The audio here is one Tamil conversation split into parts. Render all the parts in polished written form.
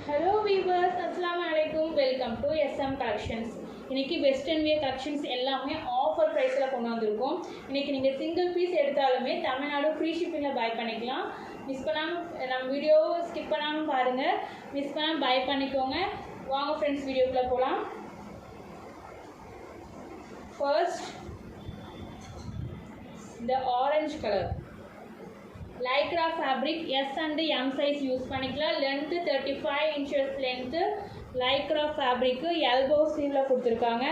Hello viewers, Assalamu alaikum. Welcome to SM Collections. இன்னைக்கு வெஸ்டர்ன் வியர் கலெக்ஷன்ஸ் எல்லாமே ஆஃபர் ப்ரைஸில் கொண்டு வந்திருக்கோம். இன்னைக்கு நீங்கள் சிங்கிள் பீஸ் எடுத்தாலுமே தமிழ்நாடு ஃப்ரீ ஷிப்பிங்கில் பை பண்ணிக்கலாம். மிஸ் பண்ணாமல் நம்ம வீடியோ ஸ்கிப் பண்ணாமல் பாருங்கள், மிஸ் பண்ணாமல் பை பண்ணிக்கோங்க. வாங்க ஃப்ரெண்ட்ஸ் வீடியோக்குள்ளே போகலாம். ஃபர்ஸ்ட் இந்த orange colour lycra fabric S and M size use பண்ணிக்கலாம். Length 35 inches length. Lycra fabric elbow ஸ்லீவில் கொடுத்துருக்காங்க.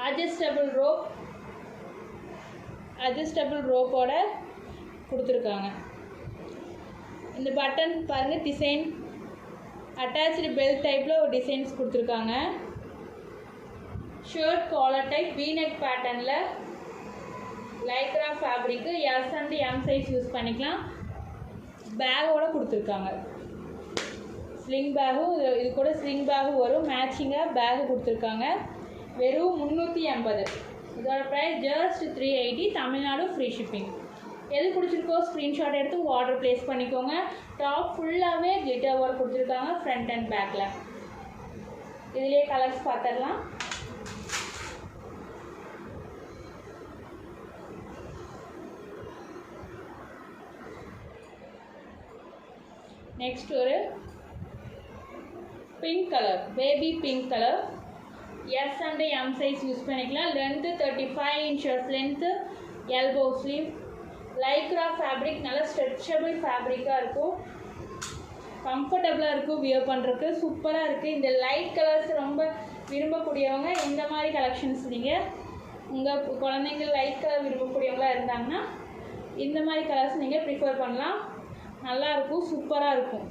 அட்ஜஸ்டபிள் ரோப்போட கொடுத்துருக்காங்க. இந்த பட்டன் பாருங்கள், டிசைன் அட்டாச்சு பெல்ட் டைப்பில் ஒரு டிசைன்ஸ் கொடுத்துருக்காங்க. ஷர்ட் காலர் டைப் வீநெக் பேட்டர்னில் Lycra fabric S and M size use பண்ணிக்கலாம். பேக்கோட கொடுத்துருக்காங்க. ஸ்லிங் பேகும் இது கூட ஸ்லிங் பேகும் வரும். மேட்சிங்காக பேகு கொடுத்துருக்காங்க. வெறும் 380. இதோட price just 380. Tamil Nadu free shipping. எது பிடிச்சிருக்கோ ஸ்க்ரீன்ஷாட் எடுத்து உங்கள் ஆர்டர் ப்ளேஸ் பண்ணிக்கோங்க. டாப் ஃபுல்லாகவே கிளிட்டர் ஒர்க் கொடுத்துருக்காங்க ஃப்ரண்ட் அண்ட் பேக்கில். இதிலே கலர்ஸ் பார்த்துடலாம். நெக்ஸ்ட் ஒரு pink colour, baby pink colour. S and M size use பண்ணிக்கலாம். Length 35 inches length. Elbow sleeve. Lycra fabric நல்லா ஸ்ட்ரெச்சபிள் ஃபேப்ரிக்காக இருக்கும். கம்ஃபர்டபுளாக இருக்கும் வியர் பண்ணுறதுக்கு. சூப்பராக இருக்குது. இந்த லைட் கலர்ஸ் ரொம்ப விரும்பக்கூடியவங்க இந்த மாதிரி கலெக்ஷன்ஸ் நீங்கள் உங்கள் குழந்தைங்க லைட் கலர் விரும்பக்கூடியவங்களாக இருந்தாங்கன்னா இந்த மாதிரி கலர்ஸ் நீங்கள் ப்ரிஃபர் பண்ணலாம். நல்லாயிருக்கும், சூப்பராக இருக்கும்.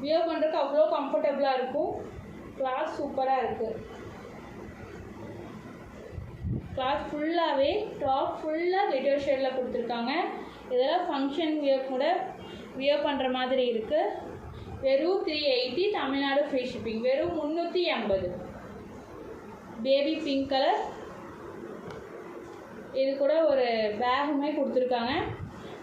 வியர் பண்ணுறதுக்கு அவ்வளோ கம்ஃபர்டபுளாக இருக்கும். கிளாத் சூப்பராக இருக்குது. கிளாத் ஃபுல்லாகவே டாப் ஃபுல்லாக கிளிட்டர் ஷேடில் கொடுத்துருக்காங்க. இதெல்லாம் ஃபங்க்ஷன் வியர் கூட வியர் பண்ணுற மாதிரி இருக்குது. வெறும் 380. Tamil Nadu free shipping. வெறும் 380. Baby pink colour. இது கூட ஒரு பேகுமே கொடுத்துருக்காங்க.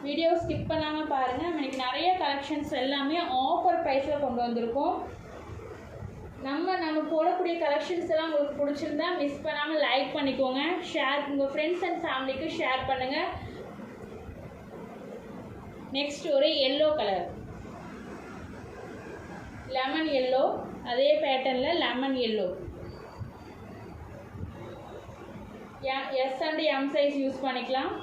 வீடியோ ஸ்கிப் பண்ணாமல் பாருங்கள். இன்றைக்கி நிறைய கலெக்ஷன்ஸ் எல்லாமே ஆஃபர் ப்ரைஸில் கொண்டு வந்திருக்கோம். நம்ம போடக்கூடிய கலெக்ஷன்ஸ் எல்லாம் உங்களுக்கு பிடிச்சிருந்தா மிஸ் பண்ணாமல் லைக் பண்ணிக்கோங்க. ஷேர் உங்கள் ஃப்ரெண்ட்ஸ் அண்ட் ஃபேமிலிக்கு ஷேர் பண்ணுங்கள். நெக்ஸ்ட் ஒரு எல்லோ கலர், லெமன் எல்லோ. அதே பேட்டர்னில் lemon yellow. S and M size use பண்ணிக்கலாம்.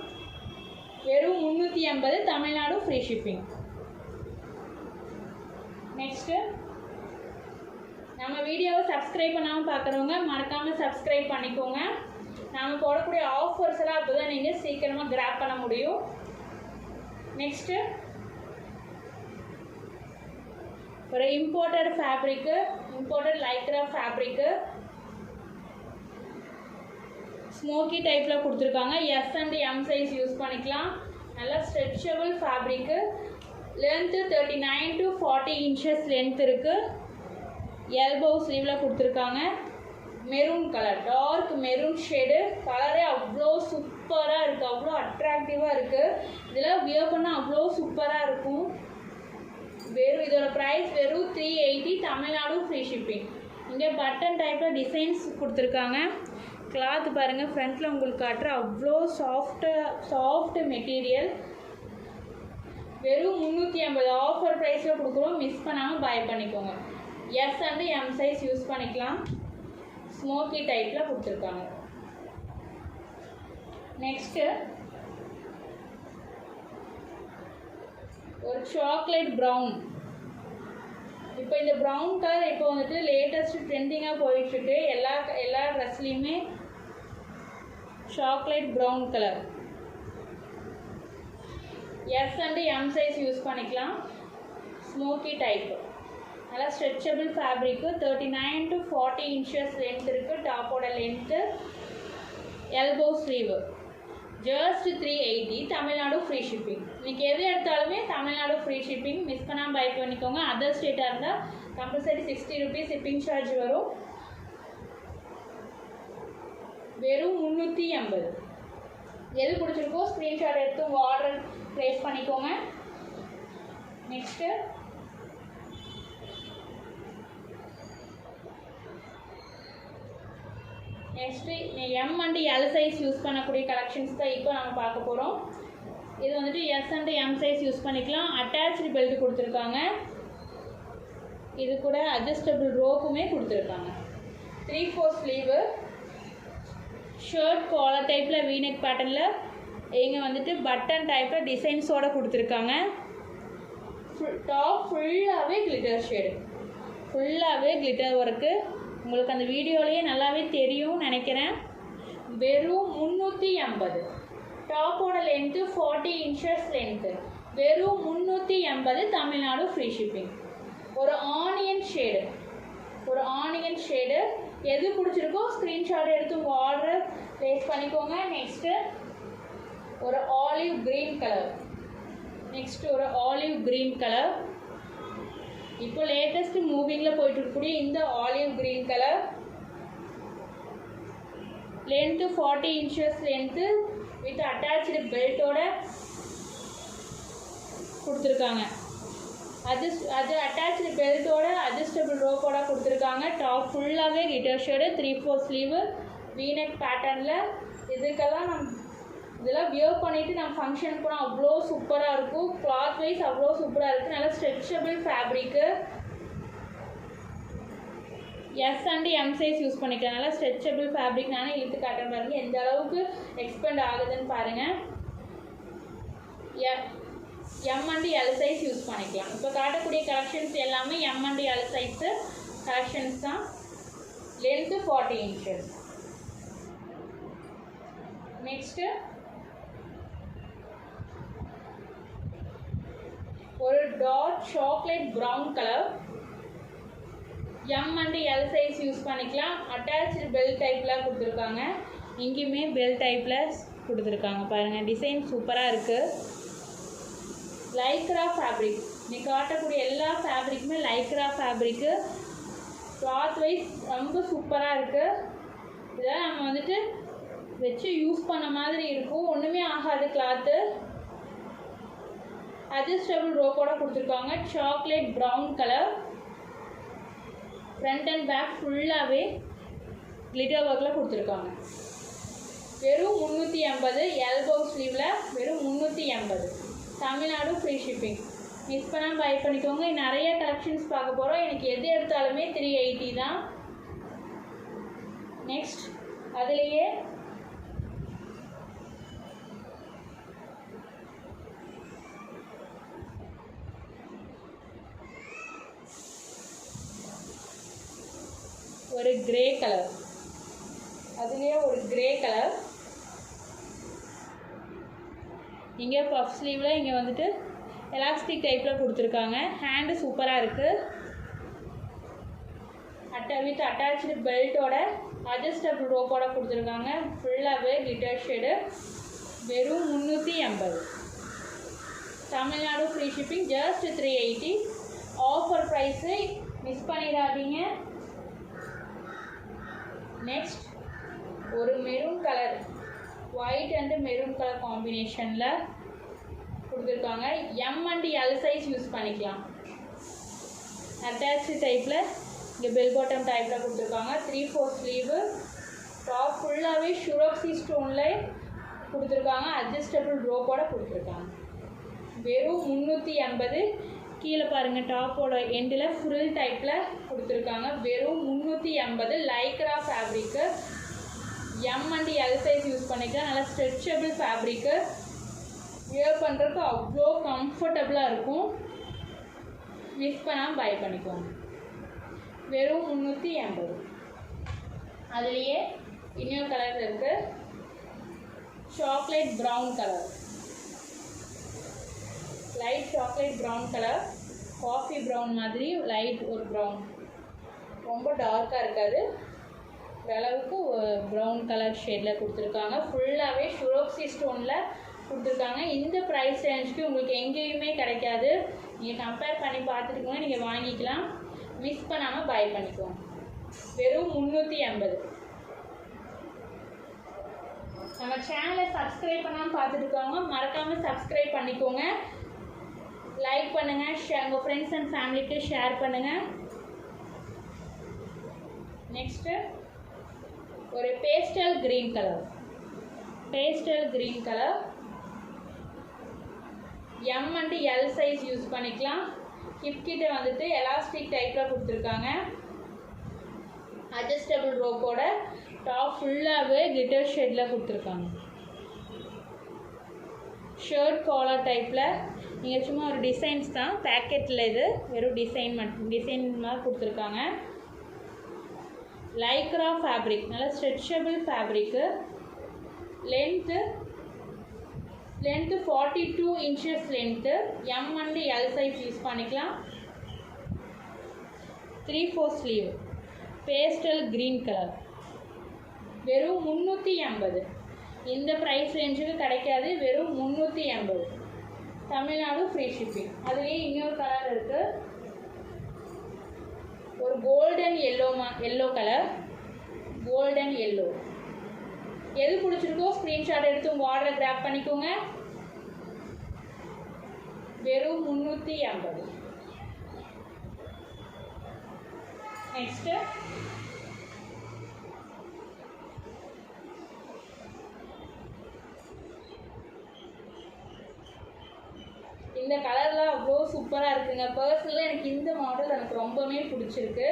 வெறும் 380. Tamil Nadu free shipping. நெக்ஸ்ட்டு நம்ம வீடியோவை சப்ஸ்கிரைப் பண்ணாமல் பார்க்குறவங்க மறக்காமல் சப்ஸ்கிரைப் பண்ணிக்கோங்க. நாம் போடக்கூடிய ஆஃபர்ஸ் எல்லாம் அப்போ தான் நீங்கள் சீக்கிரமாக கிராப் பண்ண முடியும். நெக்ஸ்ட்டு ஒரு imported fabric, imported Lycra fabric smoky டைப்பில் கொடுத்துருக்காங்க. S and M size use பண்ணிக்கலாம். நல்லா stretchable fabric. Length 39 to 40 inches length இருக்குது. எல்போ ஸ்லீவில் கொடுத்துருக்காங்க. Maroon colour, dark maroon shade. கலரே அவ்வளோ சூப்பராக இருக்குது, அவ்வளோ அட்ராக்டிவாக இருக்குது. இதில் வியர் பண்ணால் அவ்வளோ சூப்பராக இருக்கும். இதோட ப்ரைஸ் வெறும் 380. Tamil Nadu free shipping. இங்கே பட்டன் டைப்பில் டிசைன்ஸ் கொடுத்துருக்காங்க. கிளாத் பாருங்கள், ஃப்ரண்ட்டில் உங்களுக்கு காட்டுற அவ்வளோ சாஃப்ட் மெட்டீரியல். வெறும் 380. ஆஃபர் ப்ரைஸில் கொடுக்குறோம். மிஸ் பண்ணாமல் பை பண்ணிக்கோங்க. S and M size use பண்ணிக்கலாம். ஸ்மோக்கி டைப்பில் கொடுத்துருக்காங்க. நெக்ஸ்ட்டு ஒரு சாக்லேட் ப்ரௌன். இப்போ இந்த ப்ரௌன் கலர் இப்போ வந்துட்டு லேட்டஸ்ட் ட்ரெண்டிங்காக போயிட்டுருக்கு. எல்லா ட்ரெஸ்லேயுமே chocolate brown colour. S and M size use பண்ணிக்கலாம். Smoky type. நல்லா stretchable fabric. 39 to 40 inches length இருக்குது. டாப்போட length. Elbow sleeve. Just 380. Tamil Nadu free shipping. இன்றைக்கி எது எடுத்தாலுமே தமிழ்நாடு ஃப்ரீ ஷிப்பிங். மிஸ் பண்ணாமல் பை பண்ணிக்கோங்க. அதர் ஸ்டேட்டாக இருந்தால் கம்பல்சரி 60 rupees ஷிப்பிங் சார்ஜ் வரும். வெறும் 380. எது பிடிச்சிருக்கோ ஸ்க்ரீன்ஷாட் எடுத்து உங்கள் ஆர்டர் ப்ளேஸ் பண்ணிக்கோங்க. Next next M and L size use பண்ணக்கூடிய கலெக்ஷன்ஸ் தான் இப்போ நம்ம பார்க்க போகிறோம். இது வந்துட்டு S and M size use பண்ணிக்கலாம். அட்டாச்சு பெல்ட் கொடுத்துருக்காங்க. இது கூட அட்ஜஸ்டபிள் ரோப்புமே கொடுத்துருக்காங்க. 3/4 ஸ்லீவு, ஷர்ட் காலர் டைப்பில் வீனெக் பேட்டர்னில் இங்கே வந்துட்டு பட்டன் டைப்பில் டிசைன்ஸோடு கொடுத்துருக்காங்க. டாப் ஃபுல்லாகவே கிளிட்டர் ஷேடு, ஃபுல்லாகவே கிளிட்டர் ஒர்க்கு. உங்களுக்கு அந்த வீடியோலேயே நல்லாவே தெரியும்னு நினைக்கிறேன். வெறும் 380. டாப்போட லென்த்து 40 இன்ச்சஸ் லென்த்து. வெறும் 380, தமிழ்நாடு ஃப்ரீ ஷிப்பிங். ஒரு ஆனியன் ஷேடு எது பிடிச்சிருக்கோ ஸ்க்ரீன்ஷாட் எடுத்து உங்கள் ஆர்டர் ப்ளேஸ் பண்ணிக்கோங்க. நெக்ஸ்ட்டு ஒரு ஆலிவ் க்ரீன் கலர். இப்போ லேட்டஸ்ட் மூவிங்கில் போயிட்டு இருக்கக்கூடிய இந்த olive green colour. Length 40 inches length with attach பெல்ட்டோட கொடுத்துருக்காங்க. அது அட்டாச்சு பெல்ட்டோட அட்ஜஸ்டபிள் ரோப்போட கொடுத்துருக்காங்க. டாப் ஃபுல்லாகவே கிட்டர் ஷேடு, 3/4 ஸ்லீவு, வீனெக் பேட்டர்னில். இதெல்லாம் வியர் பண்ணிவிட்டு நம்ம ஃபங்க்ஷனுக்கு போனால் அவ்வளோ சூப்பராக இருக்கும். கிளாத் வைஸ் அவ்வளோ சூப்பராக இருக்குது. நல்லா stretchable fabric. S and M size use பண்ணிக்கலாம். நல்லா ஸ்ட்ரெச்சபிள் ஃபேப்ரிக். நானே இழுத்து காட்டுறேன் பாருங்க எந்த அளவுக்கு எக்ஸ்பெண்ட் ஆகுதுன்னு பாருங்கள். M and L size use பண்ணிக்கலாம். இப்போ காட்டக்கூடிய கலெக்ஷன்ஸ் எல்லாமே M and L size collections தான். Length 40 inches. நெக்ஸ்ட்டு ஒரு dark chocolate brown colour. M and L size use பண்ணிக்கலாம். அட்டாச்சு பெல்ட் டைப்பில் கொடுத்துருக்காங்க. இங்கேயுமே பெல்ட் டைப்பில் கொடுத்துருக்காங்க பாருங்கள். டிசைன் சூப்பராக இருக்குது. Lycra fabric. இன்னைக்கு காட்டக்கூடிய எல்லா ஃபேப்ரிக்குமே லைக்ரா ஃபேப்ரிக்கு. கிளாத் வைஸ் ரொம்ப சூப்பராக இருக்குது. இதெல்லாம் நம்ம வந்துட்டு வச்சு யூஸ் பண்ண மாதிரி இருக்கும். ஒன்றுமே ஆகாது கிளாத்து. அட்ஜஸ்டபிள் ரோப்போட கொடுத்துருக்காங்க. Chocolate brown colour. Front and back ஃபுல்லாகவே கிளிட்டர் ஒர்க்கில் கொடுத்துருக்காங்க. வெறும் 380. எல்போ ஸ்லீவில் வெறும் 380. Tamil Nadu free shipping. மிஸ் பண்ணால் பை பண்ணிக்கோங்க. நிறைய கலெக்ஷன்ஸ் பார்க்க போகிறோம். எனக்கு எது எடுத்தாலுமே 380 தான். நெக்ஸ்ட் அதுலேயே ஒரு கிரே கலர். இங்கே பஃப் ஸ்லீவில் இங்கே வந்துட்டு எலாஸ்டிக் டைப்பில் கொடுத்துருக்காங்க. ஹேண்டு சூப்பராக இருக்குது. வித் அட்டாச்சு பெல்ட்டோட அட்ஜஸ்டபிள் ரோப்போட கொடுத்துருக்காங்க. ஃபுல்லாகவே கிளிட்டர் ஷேடு. வெறும் 380. Tamil Nadu free shipping. Just 380. Offer price miss பண்ணிடாதீங்க. நெக்ஸ்ட் ஒரு maroon colour, white and maroon colour காம்பினேஷனில் கொடுத்துருக்காங்க. M and L size use பண்ணிக்கலாம். அட்டாச்சு டைப்பில் இங்கே பெல் பாட்டம் டைப்பில் கொடுத்துருக்காங்க. 3/4 ஸ்லீவு. டாப் ஃபுல்லாகவே ஷுரோக்ஸி ஸ்டோனில் கொடுத்துருக்காங்க. அட்ஜஸ்டபிள் ரோப்போட கொடுத்துருக்காங்க. வெறும் 380. கீழே பாருங்கள் டாப்போட எண்டில் ஃப்ரில் டைப்பில் கொடுத்துருக்காங்க. வெறும் 380. Lycra fabric. M and L size use பண்ணிக்கலாம். நல்லா ஸ்ட்ரெச்சபிள் ஃபேப்ரிக்கு. வியர் பண்ணுறதுக்கு அவ்வளோ கம்ஃபர்டபுளாக இருக்கும். மிஸ் பண்ணாமல் பை பண்ணிக்கோங்க. வெறும் 380. அதுலேயே இன்னொரு கலர் இருக்குது. Chocolate brown colour. Light chocolate brown colour. Coffee brown மாதிரி லைட் ஒரு ப்ரௌன். ரொம்ப டார்க்காக இருக்காது. ஓரளவுக்கு ப்ரௌன் கலர் ஷேடில் கொடுத்துருக்காங்க. ஃபுல்லாகவே ஷுரோக்ஸி ஸ்டோனில் கொடுத்துருக்காங்க. இந்த ப்ரைஸ் ரேஞ்சுக்கு உங்களுக்கு எங்கேயுமே கிடைக்காது. நீங்கள் கம்பேர் பண்ணி பார்த்துட்டுக்கோங்க. நீங்கள் வாங்கிக்கலாம். மிஸ் பண்ணாமல் பை பண்ணிக்கோங்க. வெறும் 380. நம்ம சேனலை சப்ஸ்கிரைப் பண்ணாமல் பார்த்துட்டுருக்காங்க. மறக்காமல் சப்ஸ்கிரைப் பண்ணிக்கோங்க. லைக் பண்ணுங்கள், உங்கள் ஃப்ரெண்ட்ஸ் அண்ட் ஃபேமிலிக்கு ஷேர் பண்ணுங்கள். நெக்ஸ்ட்டு ஒரு pastel green colour, M and L size use பண்ணிக்கலாம். ஹிப் கிட்ட வந்துட்டு எலாஸ்டிக் டைப்பில் கொடுத்துருக்காங்க. அட்ஜஸ்டபிள் ரோப்போட டாப் ஃபுல்லாகவே கிளிட்டர் ஷேடில் கொடுத்துருக்காங்க. ஷர்ட் காலர் டைப்பில் நீங்கள் சும்மா ஒரு டிசைன்ஸ் தான், பேக்கெட்டில் இது வெறும் டிசைன் மாதிரி கொடுத்துருக்காங்க. லைக்ரா ஃபேப்ரிக், நல்லா stretchable fabric. Length 42 inches length, M and L size use பண்ணிக்கலாம். 3/4 ஸ்லீவ், பேஸ்டல் க்ரீன் கலர், வெறும் 380. இந்த ப்ரைஸ் ரேஞ்சுக்கு கிடைக்காது, வெறும் 380. Tamil Nadu free shipping. அதுலேயே இன்னொரு கலர் இருக்குது, ஒரு golden yellow colour, golden yellow. எது பிடிச்சிருக்கோ ஸ்க்ரீன்ஷாட் எடுத்து உங்கள் ஆர்டரை கிராப் பண்ணிக்கோங்க. வெறும் 380. நெக்ஸ்ட்டு இந்த கலர்லாம் அவ்வளோ சூப்பராக இருக்குங்க. பர்சனலாக எனக்கு இந்த மாடல் எனக்கு ரொம்பவே பிடிச்சிருக்கு.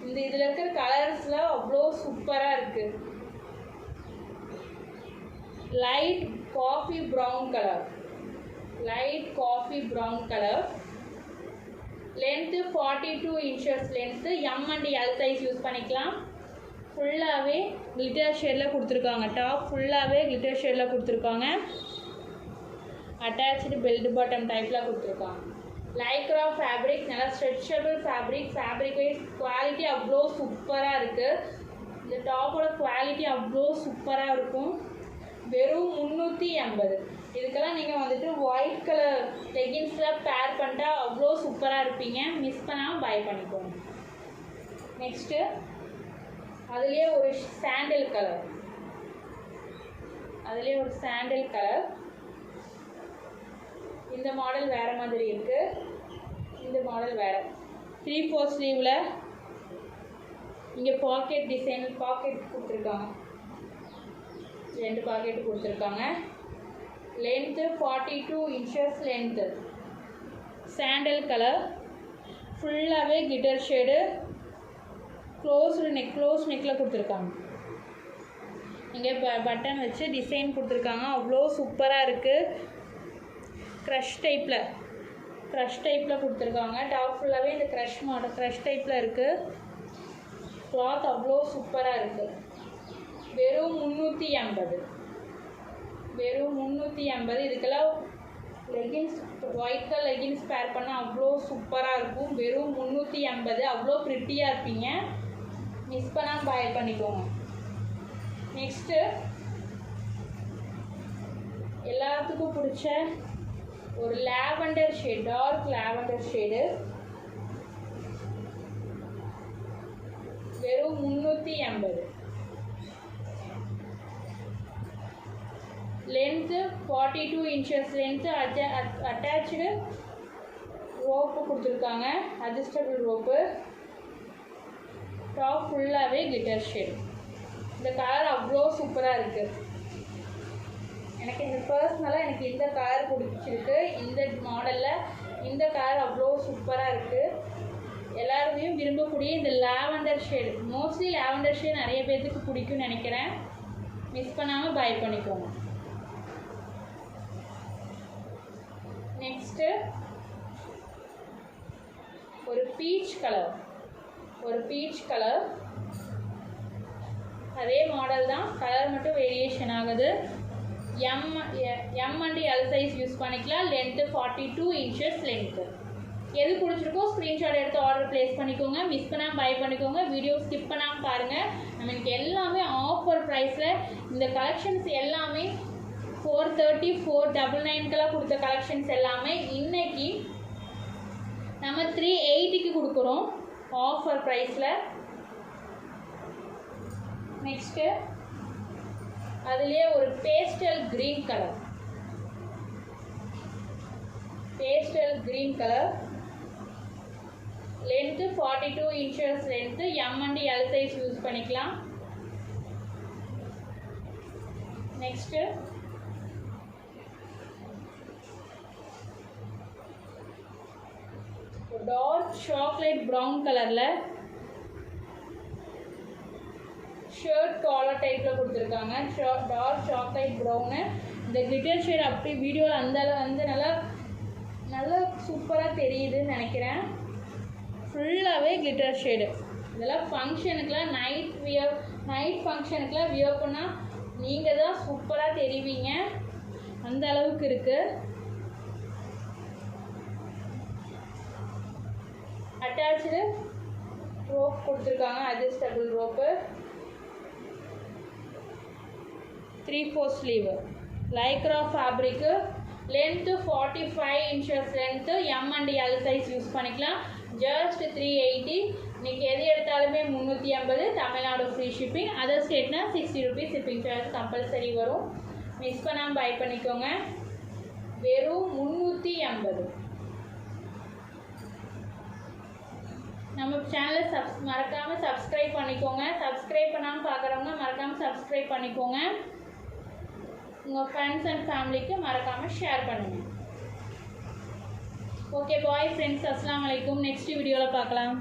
இதில் இருக்கிற கலர்ஸ்லாம் அவ்வளோ சூப்பராக இருக்குது. Light coffee brown colour, length 42 inches length, M and L size use பண்ணிக்கலாம். ஃபுல்லாகவே கிளிட்டர் ஷேடில் கொடுத்துருக்காங்க. டாப் ஃபுல்லாகவே கிளிட்டர் ஷேடில் கொடுத்துருக்காங்க. அட்டாச்சு பெல்ட் பாட்டம் டைப்பில் கொடுத்துருக்காங்க. லைக்ரா ஃபேப்ரிக், நல்லா ஸ்ட்ரெச்சபிள் ஃபேப்ரிக் வைஸ் குவாலிட்டி அவ்வளோ சூப்பராக இருக்குது. இந்த டாப்போட குவாலிட்டி அவ்வளோ சூப்பராக இருக்கும். வெறும் 380. இதுக்கெல்லாம் நீங்கள் வந்துட்டு ஒயிட் கலர் லெகின்ஸில் பேர் பண்ணிட்டா அவ்வளோ சூப்பராக இருப்பீங்க. மிஸ் பண்ணாமல் பை பண்ணிக்கோங்க. நெக்ஸ்ட்டு அதுலேயே ஒரு சாண்டில் கலர், இந்த மாடல் வேறு மாதிரி இருக்குது, இந்த மாடல் வேறு. 3/4 ஸ்லீவில் இங்கே பாக்கெட் டிசைன், பாக்கெட் கொடுத்துருக்காங்க, 2 பாக்கெட் கொடுத்துருக்காங்க. Length 42 inches length, sandal colour, ஃபுல்லாகவே கிளிட்டர் ஷேடு, க்ளோஸ் நெக்கில் கொடுத்துருக்காங்க. இங்கே பட்டன் வச்சு டிசைன் கொடுத்துருக்காங்க, அவ்வளோ சூப்பராக இருக்குது. க்ரஷ் டைப்பில் கொடுத்துருக்காங்க. டாப் ஃபுல்லாகவே இந்த க்ரஷ் டைப்பில் இருக்குது. கிளாத் அவ்வளோ சூப்பராக இருக்குது. வெறும் 380. இதுக்கெல்லாம் லெகின்ஸ், ஒயிட் கலர் லெகின்ஸ் பேர் பண்ணால் அவ்வளோ சூப்பராக இருக்கும். வெறும் 380. அவ்வளோ ப்ரிட்டியாக இருப்பீங்க. மிஸ் பண்ணாமல் பை பண்ணிக்கோங்க. நெக்ஸ்ட்டு எல்லாத்துக்கும் பிடிச்ச ஒரு lavender shade, dark lavender shade, வெறும் 380. Length 42 inches length, attach rope கொடுத்துருக்காங்க, அட்ஜஸ்டபிள் ரோப்பு. டாப் ஃபுல்லாகவே கிளிட்டர் ஷேட். இந்த கலர் அவ்வளோ சூப்பராக இருக்குது. எனக்கு இந்த பர்சனலாக எனக்கு இந்த கலர் பிடிச்சிருக்கு. இந்த மாடலில் இந்த கலர் அவ்வளோ சூப்பராக இருக்குது. எல்லாருமே விரும்பக்கூடிய இந்த lavender shade, mostly lavender shade நிறைய பேர்த்துக்கு பிடிக்கும்னு நினைக்கிறேன். மிஸ் பண்ணாமல் பை பண்ணிக்கோங்க. நெக்ஸ்ட்டு ஒரு பீச் கலர், அதே மாடல் தான், கலர் மட்டும் வேரியேஷன் ஆகுது. M and L size use பண்ணிக்கலாம். Length 42 inches length. எது பிடிச்சிருக்கோ ஸ்க்ரீன்ஷாட் எடுத்து ஆர்டர் ப்ளேஸ் பண்ணிக்கோங்க. மிஸ் பண்ணாமல் பை பண்ணிக்கோங்க. வீடியோ ஸ்கிப் பண்ணாமல் பாருங்கள். நமக்கு எல்லாமே ஆஃபர் ப்ரைஸில் இந்த கலெக்ஷன்ஸ் எல்லாமே 430, 499 கொடுத்த கலெக்ஷன்ஸ் எல்லாமே இன்னைக்கு நம்ம 380 கொடுக்குறோம் ஆஃபர் ப்ரைஸில். நெக்ஸ்ட்டு அதுலேயே ஒரு pastel green colour, pastel green colour. Length 42 inches length. M and L size use பண்ணிக்கலாம். நெக்ஸ்ட்டு டார்க் சாக்லேட் ப்ரௌன் கலரில் ஷர்ட் காலர் டைப்பில் கொடுத்துருக்காங்க. Dark chocolate brown. இந்த கிளிட்டர் ஷேட் அப்படி வீடியோவில் அந்த நல்லா சூப்பராக தெரியுதுன்னு நினைக்கிறேன். ஃபுல்லாகவே கிளிட்டர் ஷேடு. இதெல்லாம் ஃபங்க்ஷனுக்கெலாம் நைட் ஃபங்க்ஷனுக்கெலாம் வியர் பண்ணால் நீங்கள் தான் சூப்பராக தெரிவிங்க. அந்த அளவுக்கு இருக்குது. அட்டாச்சு ரோப் கொடுத்துருக்காங்க. Adjustable rope. 3/4 sleeve. Lycra fabric. Length 45 inches length. M and L size use பண்ணிக்கலாம். ஜஸ்ட் 380. இன்றைக்கி எது எடுத்தாலுமே 350. Tamil Nadu free shipping. அதர் ஸ்டேட்னா 60 rupees ஷிப்பிங் சார்ஜ் கம்பல்சரி வரும். மிஸ் பண்ணாமல் பை பண்ணிக்கோங்க. வெறும் 380. நம்ம சேனலை மறக்காமல் சப்ஸ்கிரைப் பண்ணிக்கோங்க. சப்ஸ்கிரைப் பண்ணாமல் பார்க்குறவங்க மறக்காமல் சப்ஸ்கிரைப் பண்ணிக்கோங்க. உங்கள் ஃப்ரெண்ட்ஸ் அண்ட் ஃபேமிலிக்கு மறக்காமல் ஷேர் பண்ணுங்கள். ஓகே பாய் ஃப்ரெண்ட்ஸ், அஸ்ஸலாமு அலைக்கும். நெக்ஸ்ட் வீடியோவில் பார்க்கலாம்.